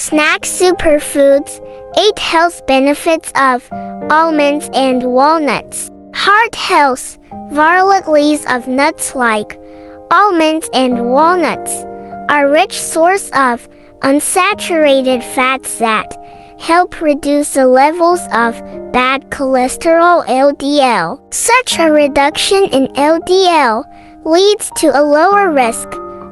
Snack superfoods, 8 health benefits of almonds and walnuts. Heart health, varieties of nuts like almonds and walnuts are rich source of unsaturated fats that help reduce the levels of bad cholesterol LDL. Such a reduction in LDL leads to a lower risk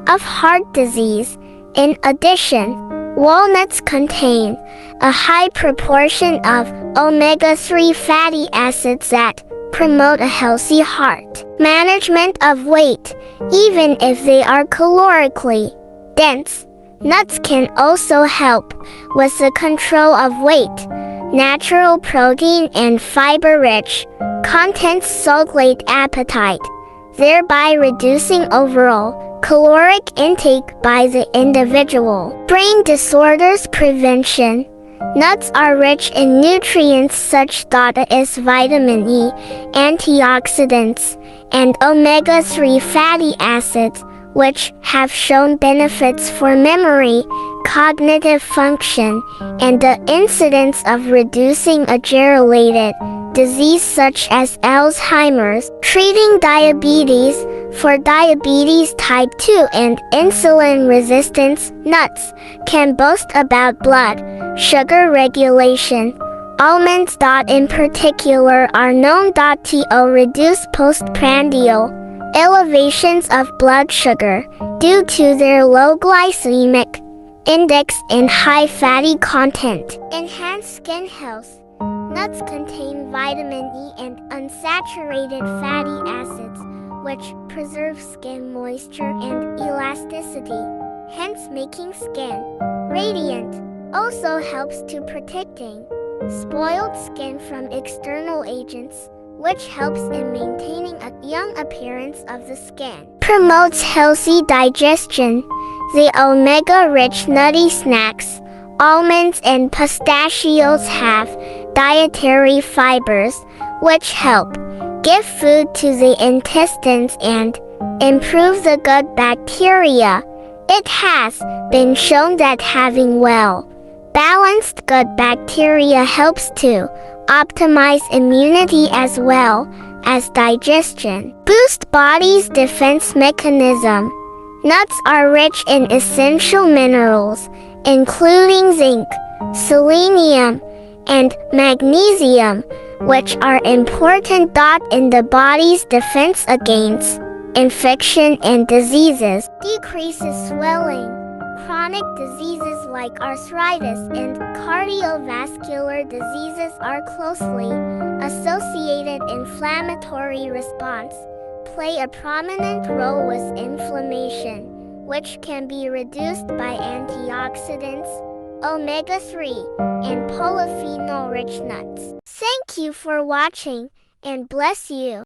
of heart disease. In addition, walnuts contain a high proportion of omega-3 fatty acids that promote a healthy heart. Management of weight, even if they are calorically dense, nuts can also help with the control of weight. Natural protein and fiber-rich contents stimulate appetite, thereby reducing overall caloric intake by the individual. Brain disorders prevention. Nuts are rich in nutrients such as vitamin E, antioxidants, and omega-3 fatty acids, which have shown benefits for memory, cognitive function, and the incidence of reducing age-related disease such as Alzheimer's. Treating diabetes. For diabetes type 2 and insulin resistance, nuts can boast about blood sugar regulation. Almonds in particular are known to reduce postprandial elevations of blood sugar due to their low glycemic index and high fatty content. Enhance skin health. Nuts contain vitamin E and unsaturated fatty acids, which preserve skin moisture and elasticity, hence making skin radiant. Also helps to protecting spoiled skin from external agents, which helps in maintaining a young appearance of the skin. Promotes healthy digestion. The omega-rich nutty snacks, almonds and pistachios have dietary fibers, which help give food to the intestines and improve the gut bacteria. It has been shown that having well-balanced gut bacteria helps to optimize immunity as well as digestion. Boost body's defense mechanism. Nuts are rich in essential minerals, including zinc, selenium, and magnesium, which are important in the body's defense against infection and diseases. Decreases swelling. Chronic diseases like arthritis and cardiovascular diseases are closely associated. Inflammatory response play a prominent role with inflammation, which can be reduced by antioxidants, omega-3, and polyphenol-rich nuts. Thank you for watching, and bless you.